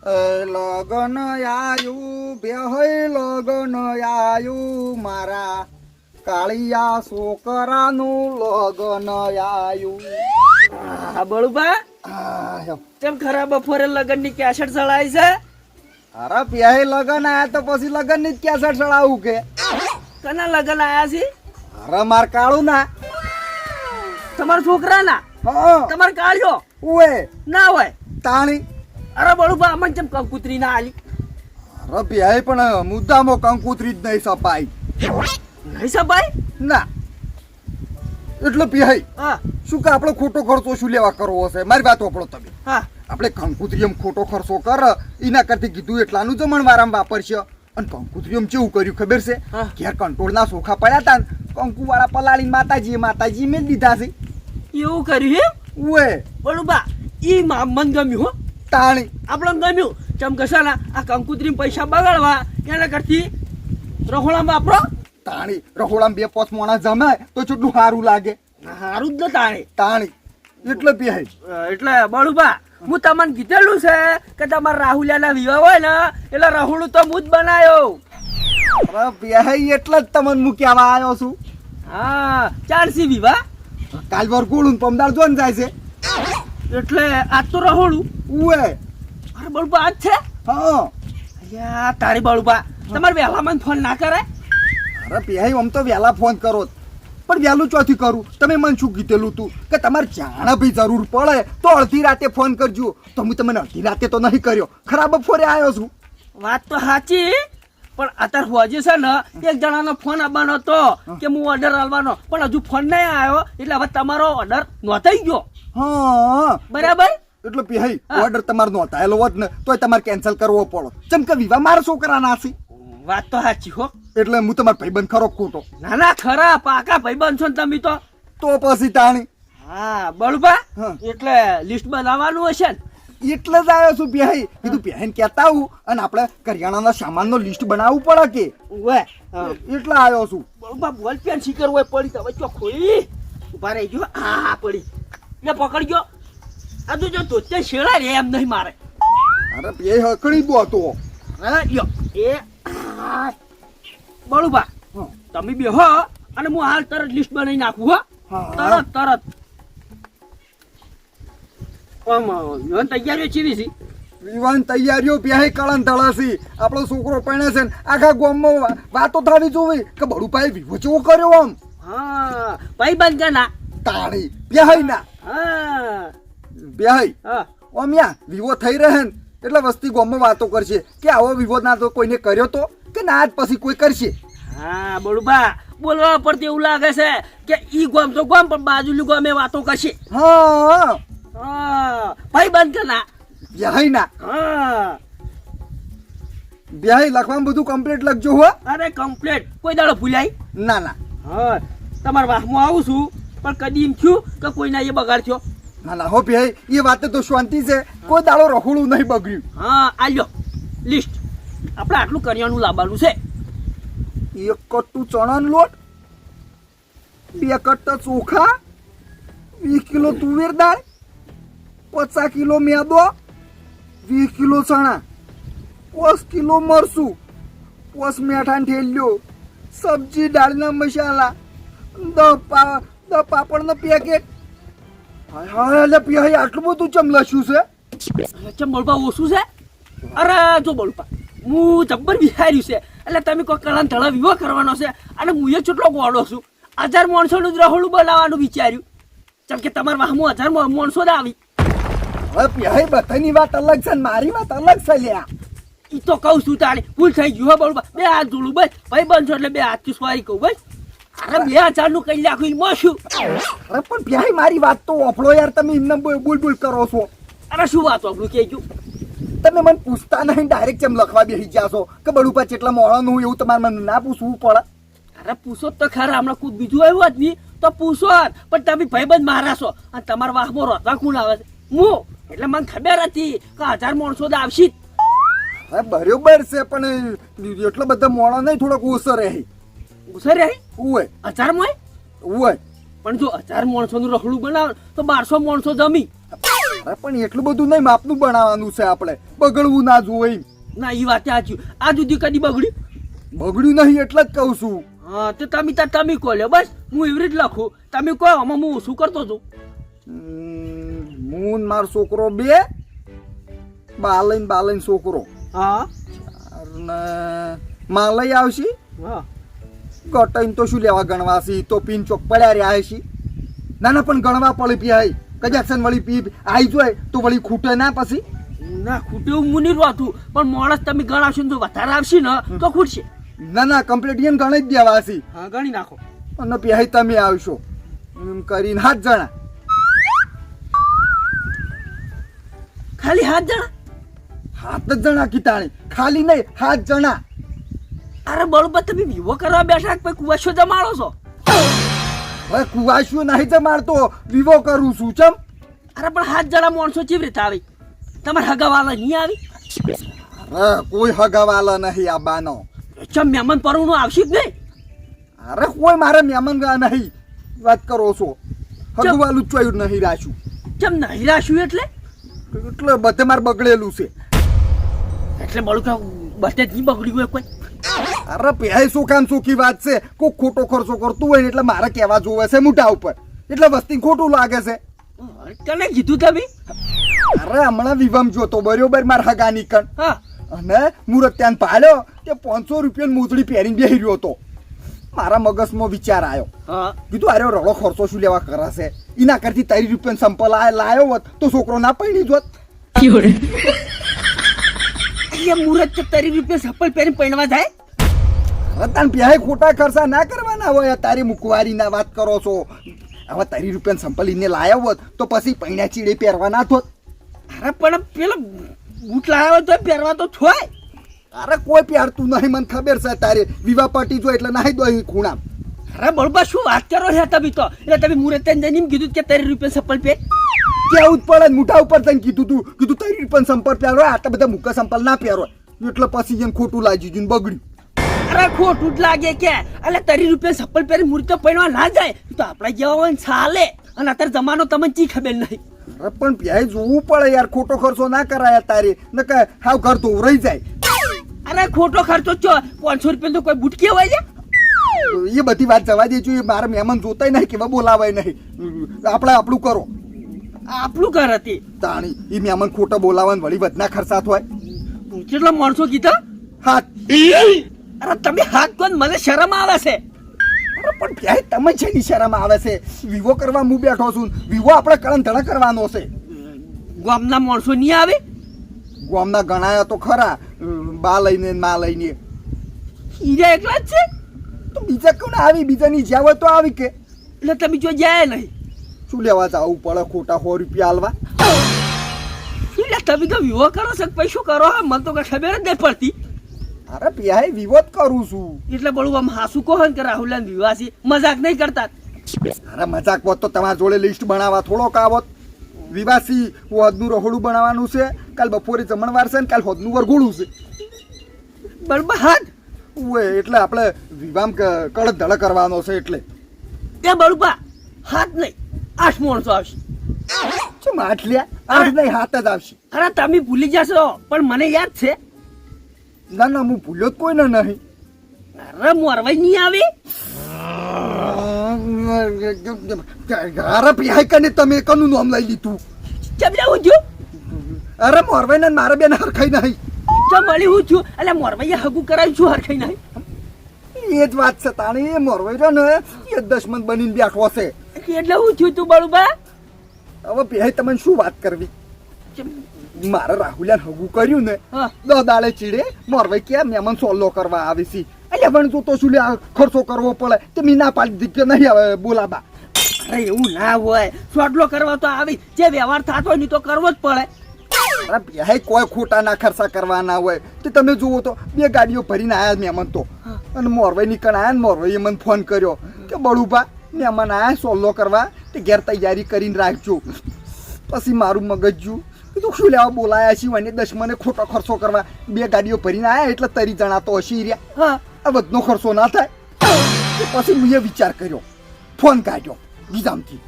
લગન આયુ બેહય લગન આયુ મારા કાળિયા છોકરાનું લગન આયુ. હા બળુભા, કેમ ખરાબ બપોરે લગન ની કેસેટ ચડાવી છે? અરે પ્યાહી લગન આયા તો પછી લગન ની જ કેસેટ ચડાવું કે? કના લગન આયા છે? અરે માર કાળું ના. તમારા છોકરા ના? હા. તમાર કાળ્યો ઉએ ના હોય તાણી. અરે બળુભા, અમને કેમ કંકુતરી ના આલી? અરે પ્યાહી પણ મુદ્દામાં કંકુતરી જ નહીં સપાઈ. નહીં સભાઈ ના એટલે પ્યાહી હા શું કે આપણે ખોટો ખર્ચો શું લેવા કરવો હશે? મારી વાત વાપરો તમે. હા આપણે કંકુત્રીયમ ખોટો ખર્ચો કર એના કરતી કીધું એટલાનું જમણ વારામ વાપરશે. અને કંકુત્રીયમ કેવું કર્યું ખબર છે? ઘેર કંટ્રોલના સોખા પડ્યા હતા ને કંકુ વાળા પલાળીને માતાજી મેં દીધા છે. એવું કર્યું હે? ઉએ બળુભા, ઈ મન ગમ્યું હો. તાણી આપણને ગમ્યું. ચમ કશા ના આ કંકુતરી પૈસા બગાડવા એના કરતી રહોળામાં વાપરો. તાણી રહોડામાં 2-5 મોણા જમાય તો કેટલું સારું લાગે. સારું જ ન તાણે તાણી એટલે પ્યાહી એટલે બળુભા, હું તમને કીધેલું છે કે તમારા રાહુલિયાના વિવાહ હોય ને એટલે રહોડું તો હું જ બનાયો. અરે પ્યાહી એટલે જ તમને હું કહેવા આવ્યો છું. હા, ચાલસી વિવાહ. કાલ વરગોળું પમદાર જોન જાય છે એટલે આજ તો રહોડું. ઉએ અરે બળુભા, આજ છે? હા. અલ્યા તારી બળુભા, તમારે વહેલા મને ફોન ના કરે? અરે પ્યાહી આમ તો વહેલા ફોન કરો પણ વહેલું ચોથી કરું. તમે મને શું કીધેલું તું કે તમારે જાણે ભાઈ જરૂર પડે તો અડધી રાતે ફોન કરજો. તો હું તમને અડધી રાતે તો નહીં કર્યો, ખરાબ બપોરે આવ્યો છું. વાત તો સાચી, પણ અત્યારે હોજે છે ને એક જણાનો ફોન આવવાનો હતો કે હું ઓર્ડર આલવાનો, પણ હજુ ફોન નહીં આવ્યો એટલે હવે તમારો ઓર્ડર નોંધાઈ ગયો. હા બરાબર. એટલે પ્યાહી ઓર્ડર તમારે નોંધાયેલો હોત ને તોય તમારે કેન્સલ કરવો પડો. ચમ કે વિવાહ મારા છોકરાના છે. વાત તો સાચી હો. એટલે હું તમારો ભાઈબંધ ખરો ખોટો? ના ના, ખરા પાકા ભાઈબંધ છો ને તમે તો. તો પછી તાણી. હા બળુભા, હા. એટલે લિસ્ટ બનાવવાનું હશે ને? એટલે જ આવ્યો છું પ્યાહી. કીધું પ્યાહીને કહેતા આવું અને આપણે કરિયાણાના સામાનનો લિસ્ટ બનાવવું પડે કે ઓવે એટલે આવ્યો છું. બળુભા, બોલ પેન શીકર હોય પડી તમે ચોખ્ખી ઉભા રહી ગયો. હા પડી ને પકડજો. આ તો જો ધોતે શેડા રે એમ નહીં મારે. અરે પ્યાહી હકડી બો હતો. હા લ્યો એ હા. બળુભા, તમે બેહો અને હું હાલ તરત લિસ્ટ બનાવી નાખું. હો હા. તરત આમ તૈયારીઓ ચીવી છે. વિવાન તૈયારીઓ પ્યાહી કળન તળાસી. આપણો છોકરો પરણે છે ને આખા ગામમાં વાતો થવી જોવી કે બડુભાઈ વિવો ચેવો કર્યો આમ. હા ભાઈબંધ કે ના? તાળી પ્યાહી ના હા પ્યાહી હા. ઓમ્યા વિવો થઈ રહે ને એટલે વસ્તી ગામમાં વાતો કરશે કે આવો વિવો ના તો કોઈને કર્યો તો કે ના જ પછી કોઈ કરશે. હા બળુભા, બોલવા પરથી એવું લાગે છે કે ઈ ગામ તો ગામ પણ બાજુનું ગામે વાતો કરશે. હા હા ભાઈબંધ કે ના? પ્યાહી ના. હા પ્યાહી લખવાનું બધું કમ્પ્લીટ લખજો હો. અરે કમ્પ્લેટ, કોઈ દાડો ભૂલાય? ના ના હા, તમારા વાહમાં આવું છું પણ કદી એમ થયું કે કોઈના એ બગાડ થયો? ના ના હો પ્યાહી, એ વાતે તો શાંતિ છે. કોઈ દાડો રહોડું નહીં બગડ્યું. હા આલ્યો લિસ્ટ. આપણે આટલું કરિયાણું લાવવાનું છે. 1 કટ્ટુ ચણાનો લોટ, 2 કટ્ટા ચોખા, 20 કિલો તુવેર દાળ, 50 કિલો મેદો, 20 કિલો ચણા, 5 કિલો મરસું, 5 મેઠાન ઠેલ્યો, સબ્જી દાળના મસાલા, 10 પાપડના પેકેટ. હા એટલે પ્યાહી આટલું બધું ચમ લખ્યું છે? ચમ બળપા ઓછું છે? અરે જો બળપા, હું જબ્બર વિચાર્યું છે. એટલે તમે કોઈ કળા ધડા વિવાહ કરવાનો છે અને હું એ કેટલો ગોળો છું. 1000 માણસોનું જ રહોડું બનાવવાનું વિચાર્યું. ચમ કે તમારા વાહમાં 1000 માણસો જ આવી. હવે પ્યાહી બધાની વાત અલગ છે ને મારી વાત અલગ છે લ્યા. ઈ તો કહું છું તારે ભૂલ થઈ ગયું. હો બળપા, 2 હાથ જોડું બસ. ભાઈ બનશો એટલે 2 હાથથી સોરી કહું બસ. અરે 2000 નું કઈ નાખું એમાં શું? અરે પણ પ્યાહી મારી વાત તો ઓફળો યાર. તમે એમને બોલ કરો છો. અરે શું વાત આપણું કહેજો. તમે મને પૂછતા નહીં, ડાયરેક્ટ જેમ લખવા બેસી ગયા છો કે બડુપા કેટલા મોળાનું હોય એવું તમારે મને ના પૂછવું પડે. અરે પૂછો તો ખરા, હમણાં કોઈ બીજું આવ્યું જ નહીં તો પૂછો જ. પણ તમે ભાઈબંધ મારા છો અને તમારા વાહમાં રોતા કોણ આવે છે? હું. એટલે મને ખબર હતી કે 1000 માણસો જ આવશે. હવે બરોબર છે પણ એટલો બધા મોળા નહીં, થોડોક ઓછો રહે. ઓછો રહે? ઉય 1000 માં? ઉય પણ જો 1000 માણસોનું રખડું બનાવે તો 1200 માણસો જમી. અરે પણ એટલું બધું નહીં, માપનું બનાવવાનું છે આપણે, બગડવું ના જોઈએ. ના એ વાત સાચી. આ સુધી કદી બગડ્યું? બગડ્યું નહીં એટલે જ કહું છું. હા તો તમે કહો લ્યો, બસ હું એવી રીતે લખું, તમે કહો આમાં હું શું કરતો હતો. હું મારો છોકરો બે, બાલન છોકરો હા અને માલય આવશે. હા ગટાઈને તો શું લેવા ગણવાસી, તો પીન ચોક પડ્યા રહ્યા છે. ના ના પણ ગણવા પડે પી કજાક્શન વળી પી આવી જોય તો વળી ખૂટે ના પછી. ના ખૂટે હું નહીં રોતું, પણ માણસ તમે ગણાવશો ને તો વધારે આવશે ને તો ખૂટશે. ના ના કમ્પ્લીટ એને ગણી જ દેવાસી. હા ગણી નાખો. અને પી તમે આવશો એમ કરીને 7 જણા. ખાલી 7 જણા? 7 જણા કીતાણી, ખાલી નહીં 7 જણા. અરે બરોબર, તમે વિવો કરવા બેઠા કે કુવાશો જમાડો છો? હવે કુવાશ્યો નહીં જમાડતો, વિવો કરું છું. ચમ? અરે પણ 7 જણા માણસો કેવી રીતે આવી? તમારે હગાવાલા નહીં આવી? અરે કોઈ હગાવાલા નહીં આ બાનો. ચમ મહેમાન પરવનું આવશે જ નહીં? અરે કોઈ મારે મહેમાન ગયા નહીં, વાત કરો છો. હગવાલું ચોયું નહીં રાખ્યું. ચમ નહીં રાખ્યું એટલે? એટલે બધે મારે બગડેલું છે. એટલે બોલું કે બધે જ નહીં બગડ્યું હોય કોઈ? અરે પેહી શું કામ સુખી વાત છે, કોઈ ખોટો ખર્ચો કરતું હોય ને એટલે મારે કહેવા જોવે છે મોઢા ઉપર, એટલે વસ્તી ખોટું લાગે છે. તને કીધું તમે? અરે હમણાં વિવમ જોતો બરોબર માર હગાની કણ, હા અને મુરત ત્યાં પાડ્યો તે 500 રૂપિયાની મોજડી પહેરીને બેહી રહ્યો હતો. મારા મગજમાં વિચાર આવ્યો, હા કીધું અરે રડો ખર્ચો શું લેવા કરે છે, એના કરતી 30 રૂપિયાની સંપલ લાયો હોત તો છોકરો ના પૈણી જોત. મુરત 30 રૂપિયા સપલ પહેરીને પૈણવા જાય? તાન પ્યાય ખોટા ખર્ચા ના કરવાના હોય, તારી મુકવારી ના વાત કરો છો. હવે 30 રૂપિયાની સંપલ એને લાયો હોત તો પછી પૈણા ચીડે પહેરવા ના થોત. અરે પણ પેલો બૂટ લાવ્યો તો પહેરવા તો થોય. અરે કોઈ પહેરતું નહીં, મને ખબર છે. તારે વિવાહ પાર્ટી જો એટલે નાહી દો અહીં ખૂણા. અરે બરોબર શું વાત કરો છે તમે તો? એટલે તમે મુરત જઈને એમ કીધું કે 30 રૂપિયા સપલ પહેર? કેવું જ પડે, મોઢા ઉપર તને કીધું તું, કીધું 30 રૂપિયાની સંપલ પહેરો, આટલા બધા મુકા સંપલ ના પહેરો. એટલે પછી એમ ખોટું લાગી ગયું, બગડ્યું. અરે ખોટું જ લાગે કે? એટલે 30 રૂપિયા સપલ પહેરી મૂર્તિ પૈણવા ના જાય તો આપણા જેવા હોય ને ચાલે. અને અત્યારે જમાનો તમને ચી ખબર નહીં. અરે પણ પ્યાય જોવું પડે યાર, ખોટો ખર્ચો ના કરાય તારે, ન કે હાવ ઘર તો રહી જાય. અરે ખોટો ખર્ચો છો, 500 રૂપિયા તો કોઈ બૂટ કેવાય છે? એ બધી વાત જવા દેજો, એ મારા મહેમાન જોતાય નહીં, કેવા બોલાવાય નહીં. આપણે આપણું કરો. આપણું ઘર હતી તાણી એ મહેમાન ખોટા બોલાવાને વળી વધના ખર્ચા થાય. કેટલા માણસો કીધા? હાથ. અરે તમે હાથ કોણ? મને શરમ આવે છે. અરે પણ પ્યાય તમે છે ની શરમ આવે છે. વિવો કરવા હું બેઠો છું, વિવો આપણે કળન ધડા કરવાનો છે. ગામના માણસો નહીં આવે? ગામના ગણાયા તો ખરા, બા લઈને મા લઈને. હીરા એકલા જ છે તો બીજા કોણ આવી? બીજાની જ્યાં હોય તો આવી કે? એટલે તમે જો જાય નહીં? શું લેવા જવું પડે ખોટા 100 રૂપિયા હાલવા? શું લે તમે તો વિવો કરો છો પછી શું કરો? મને તો કઈ ખબર જ નહીં પડતી. અરે પ્યાય વિવો જ કરું છું. એટલે બોલું આમ હાસુ કહો ને કે રાહુલ વિવાસી મજાક નહીં કરતા? અરે મજાક હોત તો તમારા જોડે લિસ્ટ બનાવવા થોડોક આવત. વિવાસી હોદનું રહોડું બનાવવાનું છે, કાલ બપોરે જમણવાર છે ને કાલ હોદનું વરઘોડું છે. બરાબર હાથ ઓય એટલે આપણે વિવામ કડક ધડ કરવાનો છે. એટલે એ બરુપા હાથ નહીં 8 માણસો આવશે. શું આઠ લ્યા? 8 નહીં 7 જ આવશે. અરે તમે ભૂલી જશો પણ મને યાદ છે. ના ના હું ભૂલ્યો જ કોઈને નહીં. અરે મોરવાઈ નહીં આવી? અરે પ્યાય કને તમે કનું નામ લઈ લીધું? ચમ લેવું છું? અરે મોરવાઈ ને મારા બેન હરખાઈ નહીં. ચમ મળી હું છું એટલે મોરવાઈએ હગું કરાવ્યું છું હરખાઈ નહીં? એ જ વાત છે તાણી. એ મોરવાઈ રહ્યો ને એ દશમન બનીને બેઠો છે. એટલે હું છું તું બળુબા? હવે પ્યાય તમને શું વાત કરવી? મારે રાહુલિયાને હગું કર્યું ને હા 10 દાડે ચીડે મોરવાઈ કે મહેમાન સોલ્લો કરવા આવી છે. એટલે પણ તું તો શું લે ખર્ચો કરવો પડે તે મી ના પાડી દીધી કે નહીં આવે બોલાબા. અરે એવું ના હોય, સોટલો કરવા તો આવી જે વ્યવહાર થતો હોય ને તો કરવો જ પડે. અરે પ્યાય કોઈ ખોટા ના ખર્ચા કરવાના હોય તો તમે જુઓ તો 2 ગાડીઓ ભરીને આયા મહેમાન તો, અને મોરવાઈ નીકળ આયા ને મોરવાઈએ મને ફોન કર્યો કે બળુભા મહેમાન આયા સોલ્લો કરવા, તે ઘેર તૈયારી કરીને રાખજો. પછી મારું મગજ જ્યું, કીધું શું લેવા બોલાયા છીએ અને દશમને ખોટો ખર્ચો કરવા. 2 ગાડીઓ ભરીને આયા એટલે 30 જણા તો હશી રહ્યા. હા આ બધનો ખર્ચો ના થાય. પછી મેં વિચાર કર્યો, ફોન કાઢ્યો બીજામથી,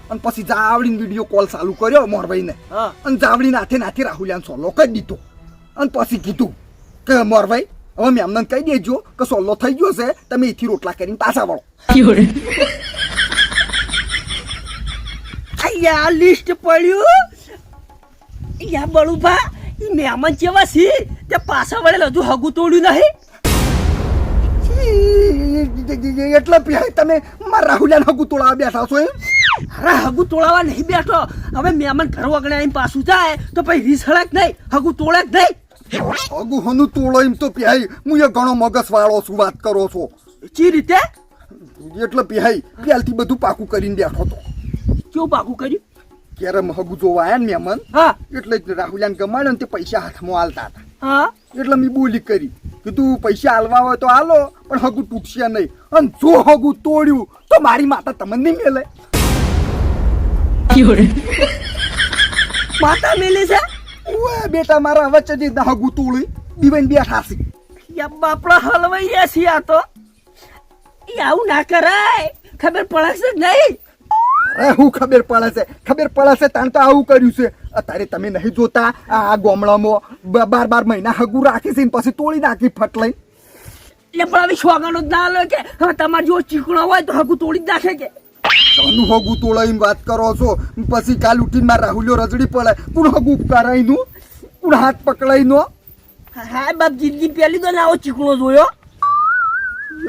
અને પછી જાવડીને વિડીયો કોલ ચાલુ કર્યો મોરભાઈને હા અને જાવડીને હાથે નાથી રાહુલિયાને સોલો કહી દીધો અને પછી કીધું કે મોરભાઈ હવે મેં અમને કહી દેજો કે સોલો થઈ ગયો છે તમે એથી રોટલા કરીને પાછા વળો અહીંયા લિસ્ટ પડ્યું યા બળુભા ઈ મહેમાન જેવા છે તે પાછા વળેલ હજુ હગું તોડ્યું નહીં એટલે પ્યાય તમે મારા રાહુલિયાને હગું તોડાવા બેઠા છો એમ અરે હગું તોડાવા નહીં બેઠો હવે મહેમાન ઘર વગણે આવીને પાછું જાય તો પછી રીસ હળક નહીં હગું તોડે જ નહીં હગું હનું તોડો એમ તો પ્યાય હું એ ઘણો મગજ વાળો છું વાત કરો છો ચી રીતે એટલે પ્યાય પ્યાલથી બધું પાકું કરીને બેઠો તો કેવું પાકું કર્યું ક્યારે હગું જોવા આયા ને મહેમાન હા એટલે જ રાહુલિયાને ગમાડ્યો ને તે પૈસા હાથમાં હાલતા હતા હા એટલે મેં બોલી કરી કીધું પૈસા હાલવા હોય તો હાલો પણ હગું તૂટશે નહીં અને જો હગું તોડ્યું તો મારી માતા તમને નહીં મેલે માતા મેલી છે ઓએ બેટા મારા વચ્ચે હગું તોડી દીવાઈને બેઠા છે યા બાપડા હલવાઈ છે આ તો ઈ આવું ના કરાય ખબર પડે છે નહીં અરે હું ખબર પડે છે તાણ તો આવું કર્યું છે અત્યારે તમે નહીં જોતા આ ગામડામાં 12 મહિના હગું રાખી છે ને પછી તોડી નાખી ફટ લઈ એટલે પણ હવે શોગાનો જ ના લે કે હવે તમારે જો ચીકણો હોય તો હગું તોડી જ નાખે કે તનું હગું તોડાઈને વાત કરો છો પછી કાલ ઉઠીને મારા રાહુલ્યો રજડી પડે કોણ હગું કરાઈનું કોણ હાથ પકડાઈનો હા બાપ જિંદગી પહેલી તો ના આવો ચીકણો જોયો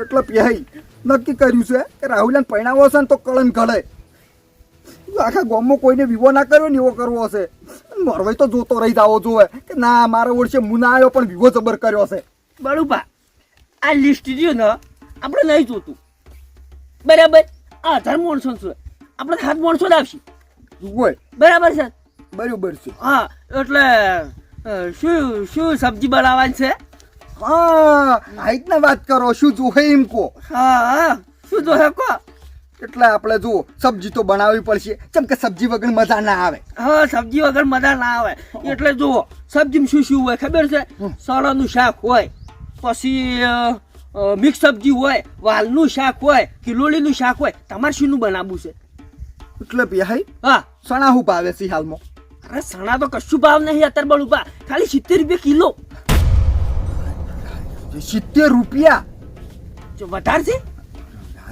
એટલે પ્યાઈ નક્કી કર્યું છે કે રાહુલિયાને પરણાવો છે ને તો કળન ઘડે આખા ગામમાં કોઈને વિવો ના કર્યો ને એવો કરવો હશે મોરવાઈ તો જોતો રહી જાવો જોવે કે ના મારા ઓળશે હું ના આવ્યો પણ વિવો જબર કર્યો છે બરોબર આ લિસ્ટ રહ્યું ને આપણે નહીં જોતું બરાબર આ 1000 માણસો છે આપણે 7 માણસો જ આવશે જુઓ બરાબર છે બરોબર છે હા એટલે શું શું સબ્જી બનાવવાની છે હા આ રીતના વાત કરો શું જોહે એમ કહો હા હા શું જો કો એટલે આપણે જો સબ્જી તો બનાવવી પડશે કેમ કે સબ્જી વગર મજા ના આવે હા સબ્જી વગર મજા ના આવે એટલે જુઓ સબ્જીમાં શું શું હોય ખબર છે સળાનું શાક હોય પછી મિક્સ સબ્જી હોય વાલનું શાક હોય કિલોલીનું શાક હોય તમારે શીનું બનાવવું છે એટલે પ્યાઈ હા સણા હું ભાવે છે હાલમાં અરે સણા તો કશું ભાવ નહીં અત્યારે બળુપા ખાલી 70 રૂપિયા કિલો 70 રૂપિયા જો વધારે છે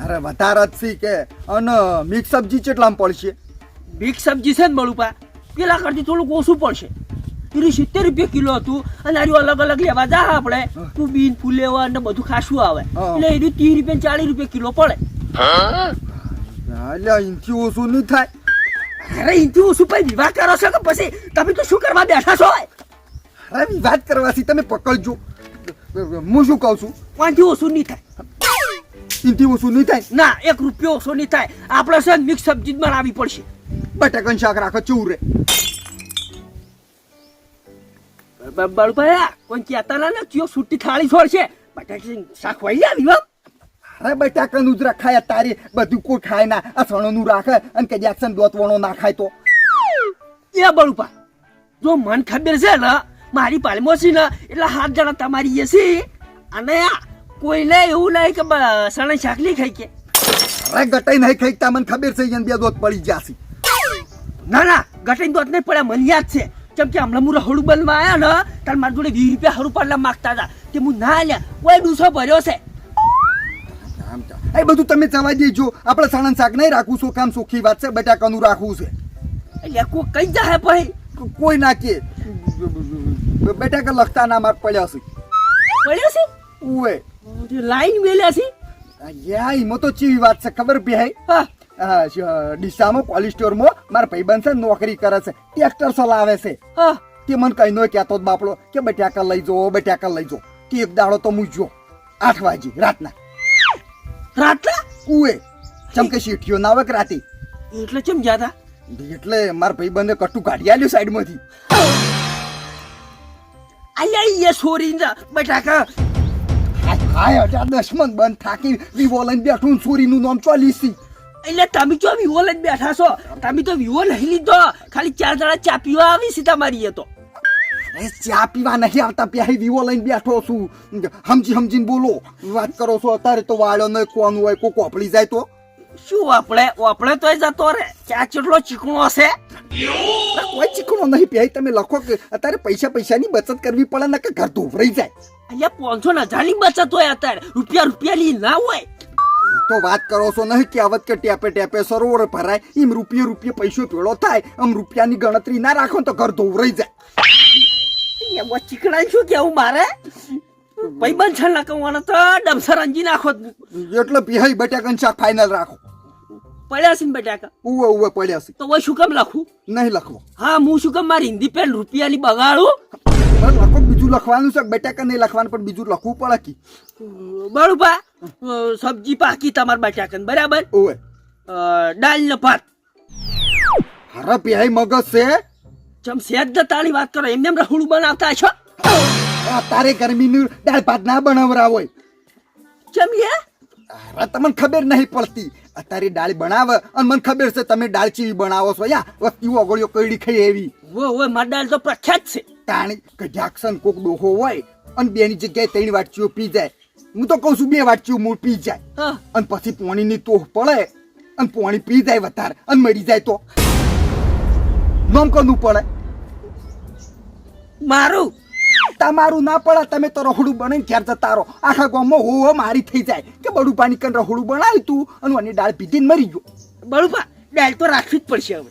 અરે વધારે જ છે કે અને મિક્સ સબ્જી કેટલામાં પડશે મિક્સ સબ્જી છે ને બળુપા પેલા કરતી થોડુંક ઓછું પડશે એની 70 રૂપિયા કિલો હતું અને આર્યું અલગ અલગ લેવા જા આપણે કુબીન ફુલેવા ને બધું ખાસું આવે એટલે એનું 30 રૂપિયા 40 રૂપિયા કિલો પડે એટલે અહીંથી ઓછું નહીં થાય અરે એનથી ઓછું પછી વિવાહ કરો છો કે પછી તમે તો શું કરવા બેઠા છો અરે વાત કરવાથી તમે પકડજો હું શું કહું છું આનાથી ઓછું નહીં થાય અહીંથી ઓછું નહીં થાય ના 1 રૂપિયો ઓછો નહીં થાય આપણે છે મિક્સ સબ્જી જ બનાવવી પડશે બટાકાનું શાક રાખો ચૂર રે બળુપા કોઈ કહેતા ના કયો છૂટી થાળી છોડશે બટાકા શાક હોય આવી અરે બટાકાનું જ રખાય તારે બધું કોઈ ખાય ના આ સણોનું રાખે અને કે જેક્શન દોતવણો ના ખાય તો એ બળુપા જો મન ખબર છે ને મારી પાળમાં છે ને એટલે 7 જણા તમારી એ છે અને કોઈને એવું નહીં કે સણા શાક નહીં ખાઈ કે અરે ગટાઈ નહીં ખાઈ તમને ખબર છે એને 2 દોત પડી જશે ના ના ગટાઈ દોત નહીં પડ્યા મને યાદ છે કેમ કે હમણાં હું રહોડું બનવા આવ્યા ને ત્યારે મારી જોડે 20 રૂપિયા હરું પાડલા માગતા હતા તે હું ના લ્યા કોઈ ડૂસો ભર્યો છે એ બધું તમે જવા દેજો આપણે સણન શાક નહીં રાખવું શું કામ સુખી વાત છે બટાકાનું રાખવું છે એટલે કોઈ કઈ જાય ભાઈ કોઈ ના કે બટાકા લખતા ના માર પડ્યા છે પડ્યો છે ઉએ લાઈન મેલ્યા છે યા ઈમાં તો ચીવી વાત છે ખબર ભાઈ હા ડીસામાં કોલેસ્ટોરમાં મારા ભાઈબંધ છે નોકરી કરે છે ટ્રેક્ટર ચલાવે છે હા તે મને કઈ નો કહેતો જ બાપડો કે બટાકા લઈ જાઓ તે એક દાડો તો મૂજો 8 વાગે રાતના ઉએ ચમકે શીઠીઓ ના આવે કે રાતે એટલે ચમ જ્યાદા એટલે મારા ભાઈબંધે કટુ કાઢી આલ્યું સાઈડમાંથી અલ્યા એ સોરી બટાકા હાય હજાર દશમન બંધ થાકી વિવો લઈને બેઠું સોરીનું નામ ચોલીસી એટલે તમે જો વિવો લઈને બેઠા છો તમે તો વિવો નહીં લીધો ખાલી 4 જણા ચા પીવા આવી છે તમારી એ તો અરે ચા પીવા નહીં આવતા પ્યાહી વિવો લઈને બેઠો છું સમજીને બોલો વાત કરો છો અત્યારે તો વાળો નહીં કોનું હોય કોઈ કોપડી જાય તો શું આપણે તોય જતો રે ચા કેટલો ચીકણો હશે. કોઈ ચીકણો નહીં પ્યાય. તમે લખો કે અત્યારે પૈસાની બચત કરવી પડે ને કે ઘર ધોવરાઈ જાય. અહીંયા 500 ની બચત હોય અત્યારે રૂપિયાની ના હોય. તો વાત કરો છો નહીં કહેવત કે ટેપે ટેપે સરોવર ભરાય એમ રૂપિયે પૈસો ભેળો થાય. આમ રૂપિયાની ગણતરી ના રાખો તો ઘર ધોવરાઈ જાય. એમાં ચીકણા શું કેવું મારે ભાઈબંધ છે લખવાનો તો ડમસર અંજી નાખો એટલે પિહાઈ બટાકાનું શાક ફાઇનલ રાખો. પડ્યા છે ને બટાકા ઉવે પડ્યા છે. તો હવે શું કામ લખું? નહીં લખવો. હા હું શું કામ મારી હિન્દી પેન રૂપિયાની બગાડું? લખો બીજું લખવાનું છે. બટાકા નહીં લખવાનું પણ બીજું લખવું પડે કે બરોબર. સબ્જી પાકી તમારે બટાકા બરાબર. ઓવે દાળ ને ભાત. હારા પિહાઈ મગજ છે. ચમ સેજ તાળી વાત કરો એમને રહોડું બનાવતા છો. તારે ગરમીનું દાળ ભાત ના બનાવરા હોય. ચમ હારા તમને ખબર નહીં પડતી. અત્યારે દાળ બનાવે અને મને ખબર છે તમે દાળ ચીવી બનાવો છો. યા વસ્તી ઓગળ્યો કઈડી ખાઈ એવી. ઓય મારી દાળ તો પ્રખ્યાત છે. તાણી કે જાક્સન કોક ડોહો હોય અને બેની જગ્યાએ 3 વાટકીઓ પી જાય. હું તો કઉ છું 2 વાટકીઓ મૂળ પી જાય અને પછી પાણીની તોહ પડે અને પાણી પી જાય વધારે અને મરી જાય તો નોમ કરવું પડે. મારું તમારું ના પડે. તમે તો રહોડું બનાવીને ઘેર જતા રહો. આખા ગામમાં હો મારી થઈ જાય કે બડું પાણી કન રહોડું બનાવ્યું તું અને આની દાળ પીધીને મરી ગયો. બરોબર દાળ તો રાખવી જ પડશે હવે.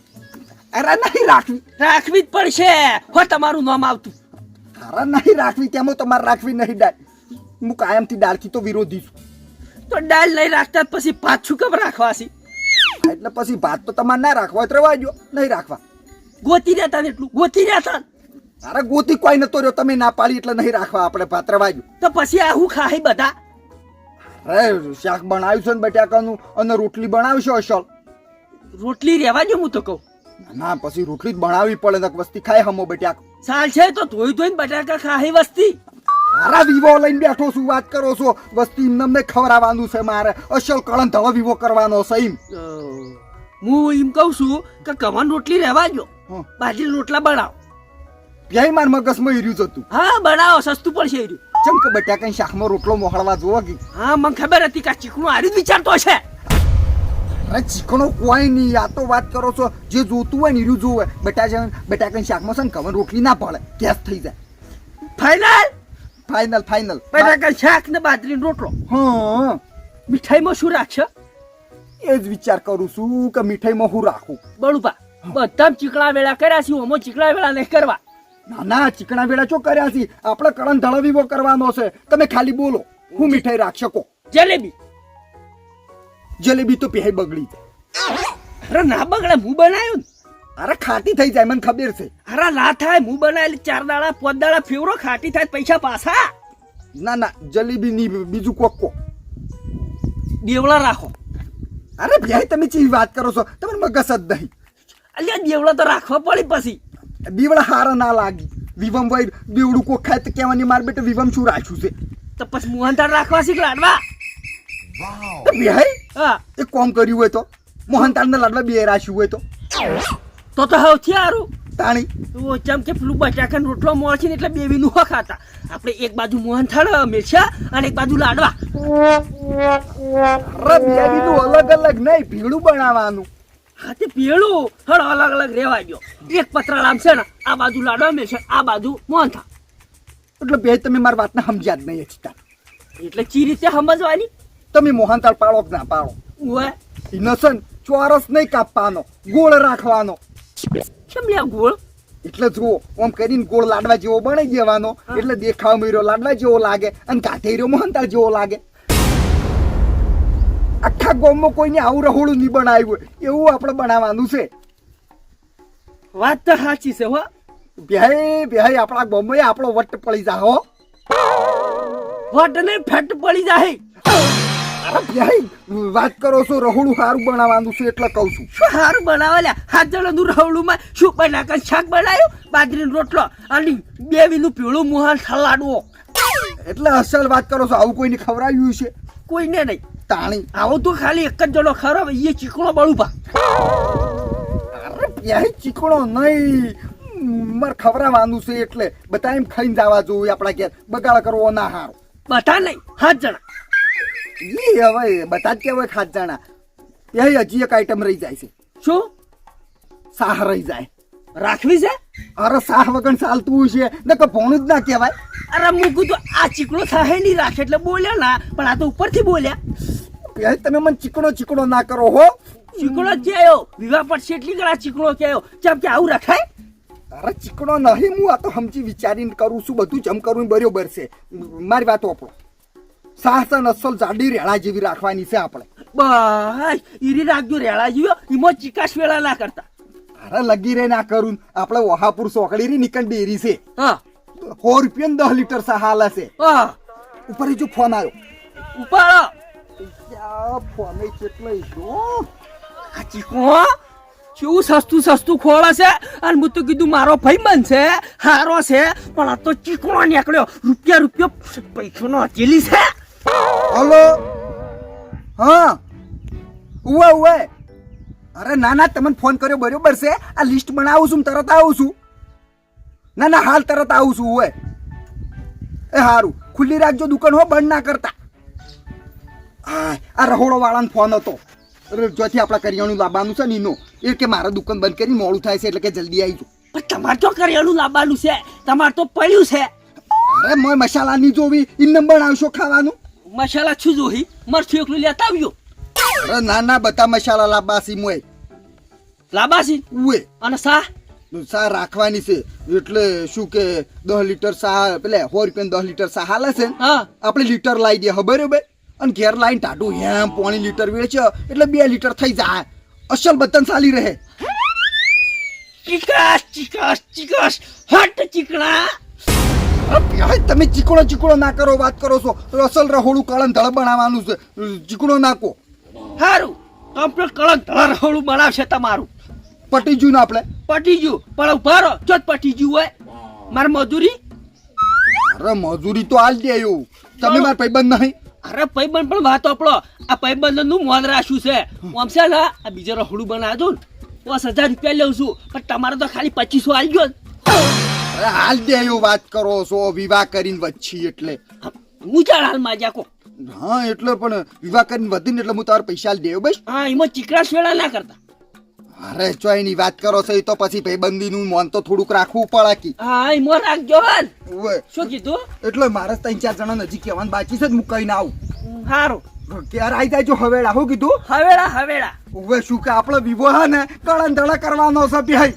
અરે નહીં રાખવી જ પડશે. હો તમારું નામ આવતું. અરે નહીં રાખવી. તેમાં તમારે રાખવી નહીં દાળ. હું કાયમથી દાળથી તો વિરોધી છું. તો દાળ નહીં રાખતા પછી ભાત શું કેમ રાખવા છે? એટલે પછી ભાત તો તમારે ના રાખવા હોય તો રહેવા દો. નહીં રાખવા. ગોતી રહેતા ને એટલું ગોતી રહેતા. અરે ગોતી કોઈ નતો રહ્યો. તમે ના પાડી એટલે નહીં રાખવા આપણે ભાત રહેવા દો. તો પછી આ હું ખાઈ બધા. અરે શાક બનાવ્યું છે ને બટાકાનું અને રોટલી બનાવશો અસલ. રોટલી રહેવા દો હું તો કહું. ના પછી રોટલી જ બનાવવી પડે ને વસ્તી ખાય હમો બટાકા. સાલ છે તો ધોઈને બટાકા ખાઈ વસ્તી. અરે વિવો લઈને બેઠો છું. વાત કરો છો વસ્તી એમને ખવડાવવાનું છે મારે. અસલ કળન ધળો વિવો કરવાનો છે એમ. હું એમ કહું છું કે કમન રોટલી રહેવા દો. બાજરી રોટલા બનાવો. પ્યાય માર મગજમાં હીર્યું જતું. હા બનાવો સસ્તું પડશે હીર્યું. ચમ કે બટાકા શાકમાં રોટલો મોહળવા જોવા ગઈ. હા મને ખબર હતી કે ચીકણું આર્યું વિચારતો છે. અરે ચીકણો કોઈ નહીં. આ તો વાત કરો છો જે જોતું હોય ને હીર્યું જોવે. બટાકા શાકમાં છે ને કમન રોટલી ના પડે. ગેસ થઈ જાય. ફાઇનલ બટાકા શાક ને બાજરીનો રોટલો. હા મીઠાઈમાં શું રાખશે? એ જ વિચાર કરું છું કે મીઠાઈમાં હું રાખું. બળુપા બધા ચીકણા વેળા કર્યા છે. ઓમો ચીકણા વેળા નહીં કરવા. ના ચીકણા વેળા ચો કર્યા છે. આપણે કળન ધળો વિવો કરવાનો છે. તમે ખાલી બોલો હું મીઠાઈ રાખી શકો. જલેબી તો પહે બગડી જાય. અરે ના બગડે હું બનાવ્યું. અરે ખાટી થઈ જાય મને ખબર છે. અરે ના થાય હું બનાવેલી 4 દાડા 5 દાડા ફેવરો ખાટી થાય પૈસા પાછા. ના જલેબી ની બીજું કોક દેવળા રાખો. અરે ભાઈ તમે ચી વાત કરો છો? તમને મગજ જ નહીં. અલ્યા દેવળા તો રાખવા પડી પછી. દીવડા હારા ના લાગી. વિવમ ભાઈ દેવડું કોક ખાય તો કહેવાની માર બેટા વિવમ શું રાખ્યું છે? તો પછી મોહનથાળ રાખવા શીખ લાડવા. ભાઈ હા એક કોમ કર્યું હોય તો મોહનથાળ ને લાડવા બે રાખ્યું હોય તો સૌથી સારું. તાણી તો ચમ કે પેલું બટાકા રોટલો મળશે ને એટલે બેવીનું હો ખાતા. આપણે એક બાજુ મોહનથાળ મિરચા અને એક બાજુ લાડવા. અરે બેવીનું અલગ નહીં ભીડું બનાવવાનું. હા તે પીળું હળ અલગ રેવા ગયો. એક પતરા લામ છે ને આ બાજુ લાડવા મિરચા આ બાજુ મોહનથાળ. એટલે બે તમે મારી વાતને સમજ્યા જ નહીં હજી. એટલે ચી રીતે સમજવાની? તમે મોહનથાળ પાડો કે ના પાડો ઓય ઇનોસન ચોરસ નહીં કાપવાનો ગોળ રાખવાનો. કેમ લે ગોળ? એટલે જુઓ આમ કરીને ગોળ લાડવા જેવો બની દેવાનો. એટલે દેખાવ મેર્યો લાડવા જેવો લાગે અને કાઠે રહ્યો મોહનથાળ જેવો લાગે. આખા ગામમાં કોઈને આવું રહોડું નહીં બનાવ્યું એવું આપણે બનાવવાનું છે. વાત તો સાચી છે હો. ભાઈ આપણા ગામમાં આપણો વટ પડી જા હો. વટ ને ફેટ પડી જાય. અરે ભાઈ વાત કરો છો રહોડું સારું બનાવવાનું છે એટલે કહું છું. શું સારું બનાવેલા? 7 જણાનું રહોડુંમાં શું બટાકા શાક બનાવ્યું, બાજરીનો રોટલો અને બેવીનું પીળું મોહનથાળ લાડવો. એટલે અસલ વાત કરો છો. આવું કોઈને ખવડાવ્યું છે? કોઈને નહીં. તાણી આવું તો ખાલી એક જ જણો ખરો એ ચીકણો બળુભા. અરે ભાઈ ચીકણો નહીં મારે ખવડાવવાનું છે એટલે બધા એમ ખાઈને જવા જોઈએ. આપણા ઘેર બગાડ કરવો ના હારો. બધા નહીં 7 જણા. એ હવે બધા જ કેવાય 7 જણા. એ હજી એક આઈટમ રહી જાય છે. શું સાહ રહી જાય. રાખવી છે? અરે સાહ વગર ચાલતું છે ને કે ભોણું જ ના કહેવાય. અરે મૂકું તો આ ચીકણો થાય નહીં રાખે એટલે બોલ્યા ના, પણ આ તો ઉપરથી બોલ્યા. એ તમે મને ચીકણો ના કરો હો. ચીકણો જ કહેયો, વિવાહ પડશે એટલી ગળા ચીકણો કહેયો. ચમ કે આવું રખાય? અરે ચીકણો નહીં, હું આ તો સમજી વિચારીને કરું છું, બધું જમ કરું બરોબર છે. મારી વાત ઓપડો. સાહ છે અસલ જાડી રેળા જેવી રાખવાની છે આપણે. બસ ઈરી રાખજો રેળા જીવ્યો, ઈમો ચીકાશ વેળા ના કરતા. અરે લગી રે ના કરું. આપણે વહાપુર સોકડી રી નીકળ ડેરી છે. હા 100 રૂપિયા 10 લીટર સાહ હાલે છે. હા ઉપર જો ફોન આવ્યો. ઉપાડો ફોન કેટલો આ ચીકણો કેવું સસ્તું ખોળે છે. અને હું તો કીધું મારો ભાઈ બનશે હારો છે, પણ આ તો ચીકણો નીકળ્યો. રૂપિયો પૈસાનો હથેલી છે. હલો હા ઉવે અરે ના તમને ફોન કર્યો બરોબર છે. આ લિસ્ટ બનાવું છું, તરત આવું છું. ના હાલ તરત આવું છું. ઉવે એ હારું ખુલ્લી રાખજો દુકાન હો, બંધ ના કરતા. આ રહોડો વાળાનો ફોન હતો. જોથી આપણા કરિયાણું લાવવાનું છે ને એનો. એ કે મારા દુકાન બંધ કરી મોડું થાય છે એટલે કે જલ્દી આવી જાઓ. પણ તમારે તો કરિયાણું લાવવાનું છે, તમારે તો પડ્યું છે. અરે મોય મસાલા ની જોવી, ઇન્નમ બનાવશો ખાવાનું. મસાલા છું જોઈ મરચું એકલું લેતા આવ્યો. અરે ના બધા મસાલા લાવવાસી મોય લાબાસી ઉવે. અને સા રાખવાની છે એટલે શું કે 10 લીટર સા પેલે 100 રૂપિયા 10 લીટર સા હાલે છે. હા આપણે લીટર લાવી દે બરોબર. અને ઘેર લાઈન ટાટું હેમ પોણી લીટર વેચે એટલે 2 લીટર થઈ જાય. અસલ બતન ચાલી રહે. ચીકસ હટ ચીકણા. તમે ચીકણો ના કરો, વાત કરો છો. અસલ રહોડું કળન ધળ બનાવવાનું છે, ચીકણો નાખો. સારું કમ્પ્લીટ કળક ધળ રહોડું બનાવશે તમારું. પટી જ્યું ને આપણે પટી ગયું, પણ ઉભા રહો ચોથ પટી ગયું હોય મારી મજૂરી. અરે મજૂરી તો હાલ દે એવું. તમે મારા ભાઈબંધ નહીં. અરે ભાઈબંધ પણ વાત આપણો આ ભાઈબંધ નું મોન રાખ્યું છે. આમ છે ને આ બીજો રહોડું બનાવજો ને 5000 રૂપિયા લઉં છું, પણ તમારે તો ખાલી 2500 આવી ગયો. અરે હાલ દે એવું વાત કરો છો. વિવાહ કરીને વચ્છી એટલે હું ચાલ હાલ માજા કો. હા એટલે પણ વિવાહ કરીને વધીને એટલે હું તારા પૈસા હાલ દેવ બસ. હા એમાં ચીકણા શેડા ના કરતા. અરે ચોય ની વાત કરો છો. એ તો પછી ભાઈબંધી નું મોન તો થોડુંક રાખવું પડે કી. હા એમાં રાખજો હાલ. ઓય શું કીધું? એટલે મારે 3-4 જણા નજીક કહેવાનું બાકી છે જ. મુકાઈને આવું. સારું ક્યારે આવી જાય જો હવેડા. શું કીધું? હવેડા. ઓવે શું કે આપણો વિવો હે ને કળન ધળ કરવાનો છે ભાઈ.